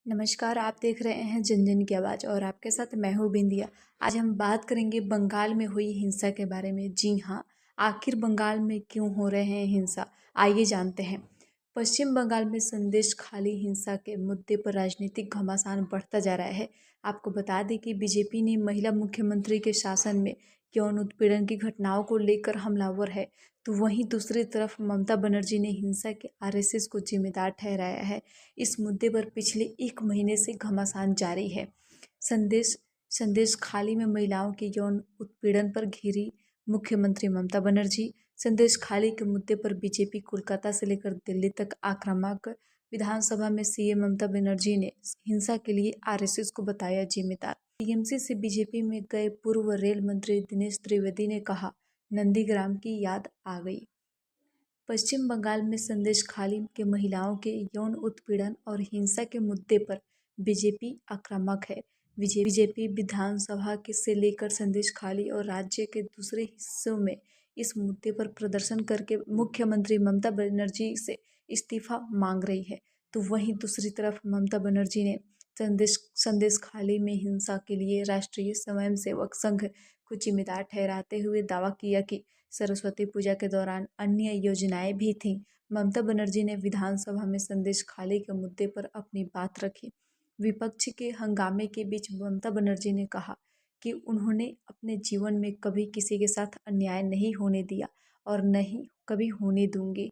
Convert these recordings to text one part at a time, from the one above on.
नमस्कार, आप देख रहे हैं जन जन की आवाज़ और आपके साथ मैं हूँ बिंदिया। आज हम बात करेंगे बंगाल में हुई हिंसा के बारे में। जी हाँ, आखिर बंगाल में क्यों हो रहे हैं हिंसा, आइए जानते हैं। पश्चिम बंगाल में संदेश खाली हिंसा के मुद्दे पर राजनीतिक घमासान बढ़ता जा रहा है। आपको बता दें कि बीजेपी ने महिला मुख्यमंत्री के शासन में यौन उत्पीड़न की घटनाओं को लेकर हमलावर है, तो वहीं दूसरी तरफ ममता बनर्जी ने हिंसा के आरएसएस को जिम्मेदार ठहराया है। इस मुद्दे पर पिछले 1 महीने से घमासान जारी है। संदेश संदेश खाली में महिलाओं के यौन उत्पीड़न पर घिरी मुख्यमंत्री ममता बनर्जी। संदेश खाली के मुद्दे पर बीजेपी कोलकाता से लेकर दिल्ली तक आक्रामक। विधानसभा में सीएम ममता बनर्जी ने हिंसा के लिए आरएसएस को बताया जिम्मेदार। टीएमसी से बीजेपी में गए पूर्व रेल मंत्री दिनेश त्रिवेदी ने कहा, नंदीग्राम की याद आ गई। पश्चिम बंगाल में संदेश खाली के महिलाओं के यौन उत्पीड़न और हिंसा के मुद्दे पर बीजेपी आक्रामक है। बीजेपी विधानसभा के से लेकर संदेश खाली और राज्य के दूसरे हिस्सों में इस मुद्दे पर प्रदर्शन करके मुख्यमंत्री ममता बनर्जी से इस्तीफा मांग रही है। तो वहीं दूसरी तरफ ममता बनर्जी ने संदेश खाली में हिंसा के लिए राष्ट्रीय स्वयंसेवक संघ को जिम्मेदार ठहराते हुए दावा किया कि सरस्वती पूजा के दौरान अन्य योजनाएं भी थीं। ममता बनर्जी ने विधानसभा में संदेश खाली के मुद्दे पर अपनी बात रखी। विपक्ष के हंगामे के बीच ममता बनर्जी ने कहा कि उन्होंने अपने जीवन में कभी किसी के साथ अन्याय नहीं होने दिया और न ही कभी होने दूंगी।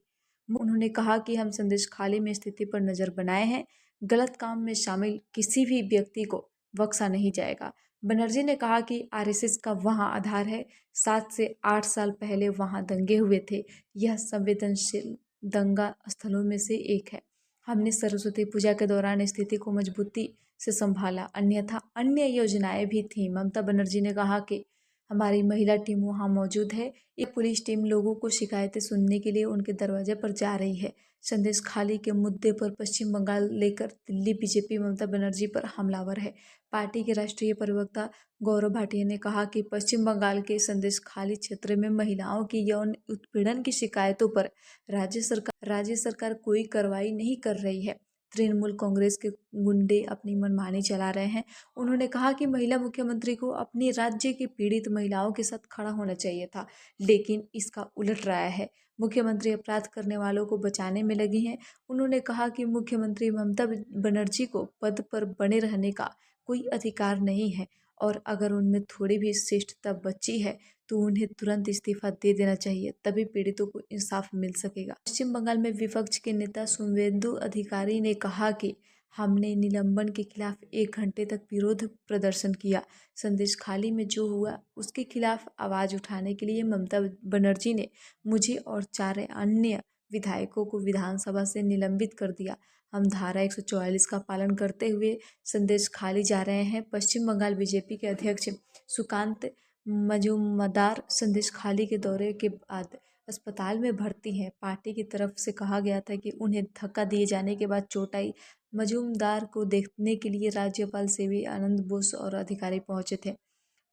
उन्होंने कहा कि हम संदेश खाली में स्थिति पर नज़र बनाए हैं। गलत काम में शामिल किसी भी व्यक्ति को बख्शा नहीं जाएगा। बनर्जी ने कहा कि आरएसएस का वहाँ आधार है। 7 से 8 साल पहले वहाँ दंगे हुए थे। यह संवेदनशील दंगा स्थलों में से एक है। हमने सरस्वती पूजा के दौरान स्थिति को मजबूती से संभाला, अन्यथा अन्य योजनाएं भी थीं। ममता बनर्जी ने कहा कि हमारी महिला टीम वहाँ मौजूद है। एक पुलिस टीम लोगों को शिकायतें सुनने के लिए उनके दरवाजे पर जा रही है। संदेश खाली के मुद्दे पर पश्चिम बंगाल लेकर दिल्ली बीजेपी ममता बनर्जी पर हमलावर है। पार्टी के राष्ट्रीय प्रवक्ता गौरव भाटिया ने कहा कि पश्चिम बंगाल के संदेश खाली क्षेत्र में महिलाओं की यौन उत्पीड़न की शिकायतों पर राज्य सरकार कोई कार्रवाई नहीं कर रही है। तृणमूल कांग्रेस के गुंडे अपनी मनमानी चला रहे हैं। उन्होंने कहा कि महिला मुख्यमंत्री को अपने राज्य की पीड़ित महिलाओं के साथ खड़ा होना चाहिए था, लेकिन इसका उलट रहा है। मुख्यमंत्री अपराध करने वालों को बचाने में लगी हैं। उन्होंने कहा कि मुख्यमंत्री ममता बनर्जी को पद पर बने रहने का कोई अधिकार नहीं है और अगर उनमें थोड़ी भी शिष्टता बची है तो उन्हें तुरंत इस्तीफा दे देना चाहिए, तभी पीड़ितों को इंसाफ मिल सकेगा। पश्चिम बंगाल में विपक्ष के नेता शुभेंदु अधिकारी ने कहा कि हमने निलंबन के खिलाफ 1 घंटे तक विरोध प्रदर्शन किया। संदेश खाली में जो हुआ उसके खिलाफ आवाज़ उठाने के लिए ममता बनर्जी ने मुझे और 4 अन्य विधायकों को विधानसभा से निलंबित कर दिया। हम धारा 144 का पालन करते हुए संदेश खाली जा रहे हैं। पश्चिम बंगाल बीजेपी के अध्यक्ष सुकांत मजूमदार संदेश खाली के दौरे के बाद अस्पताल में भर्ती हैं। पार्टी की तरफ से कहा गया था कि उन्हें धक्का दिए जाने के बाद चोट आई। मजूमदार को देखने के लिए राज्यपाल सीवी आनंद बोस और अधिकारी पहुंचे थे।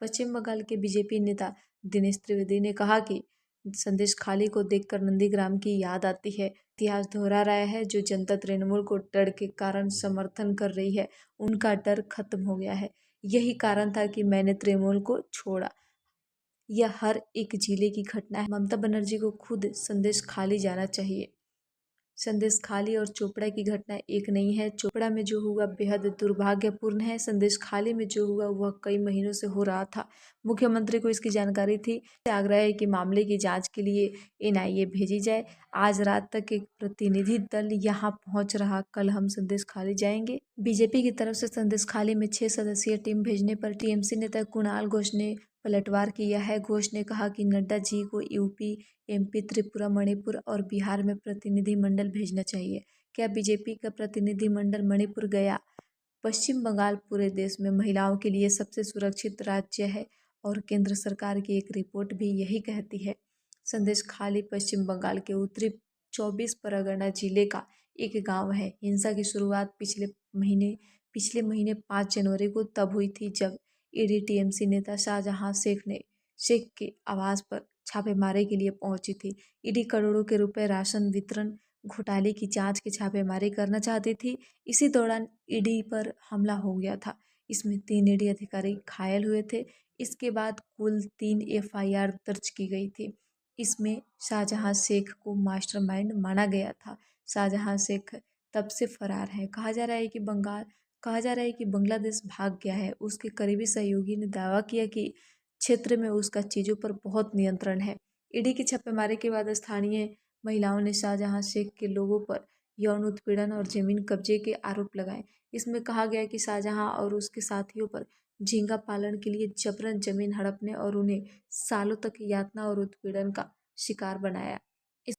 पश्चिम बंगाल के बीजेपी नेता दिनेश त्रिवेदी ने कहा कि संदेश खाली को देखकर नंदीग्राम की याद आती है। इतिहास दोहरा रहा है। जो जनता तृणमूल को डर के कारण समर्थन कर रही है, उनका डर खत्म हो गया है। यही कारण था कि मैंने तृणमूल को छोड़ा। यह हर एक जिले की घटना है। ममता बनर्जी को खुद संदेश खाली जाना चाहिए। संदेश खाली और चोपड़ा की घटना एक नहीं है। चोपड़ा में जो हुआ बेहद दुर्भाग्यपूर्ण है। संदेश खाली में जो हुआ वह कई महीनों से हो रहा था। मुख्यमंत्री को इसकी जानकारी थी। आग्रह है कि मामले की जांच के लिए एनआईए भेजी जाए। आज रात तक एक प्रतिनिधि दल यहां पहुंच रहा। कल हम संदेश खाली जाएंगे। बीजेपी की तरफ से संदेश खाली में 6 सदस्यीय टीम भेजने पर टीएमसी नेता कुणाल घोष ने पलटवार किया है। घोष ने कहा कि नड्डा जी को यूपी, एमपी, त्रिपुरा, मणिपुर और बिहार में प्रतिनिधिमंडल भेजना चाहिए। क्या बीजेपी का प्रतिनिधिमंडल मणिपुर गया? पश्चिम बंगाल पूरे देश में महिलाओं के लिए सबसे सुरक्षित राज्य है और केंद्र सरकार की एक रिपोर्ट भी यही कहती है। संदेश खाली पश्चिम बंगाल के उत्तरी 24 परगना जिले का एक गांव है। हिंसा की शुरुआत पिछले महीने 5 जनवरी को तब हुई थी जब ईडी टीएमसी नेता शाहजहां शेख के आवास पर छापेमारी के लिए पहुंची थी। ईडी करोड़ों के रुपए राशन वितरण घोटाले की जांच की छापेमारी करना चाहती थी। इसी दौरान ईडी पर हमला हो गया था। इसमें 3 ईडी अधिकारी घायल हुए थे। इसके बाद कुल 3 एफआईआर दर्ज की गई थी। इसमें शाहजहां शेख को मास्टरमाइंड माना गया था। शाहजहां शेख तब से फरार है। कहा जा रहा है कि बांग्लादेश भाग गया है। उसके करीबी सहयोगी ने दावा किया कि क्षेत्र में उसका चीज़ों पर बहुत नियंत्रण है। ईडी की छापेमारी के बाद स्थानीय महिलाओं ने शाहजहां शेख के लोगों पर यौन उत्पीड़न और जमीन कब्जे के आरोप लगाए। इसमें कहा गया कि शाहजहां और उसके साथियों पर झींगा पालन के लिए जबरन जमीन हड़पने और उन्हें सालों तक यातना और उत्पीड़न का शिकार बनाया।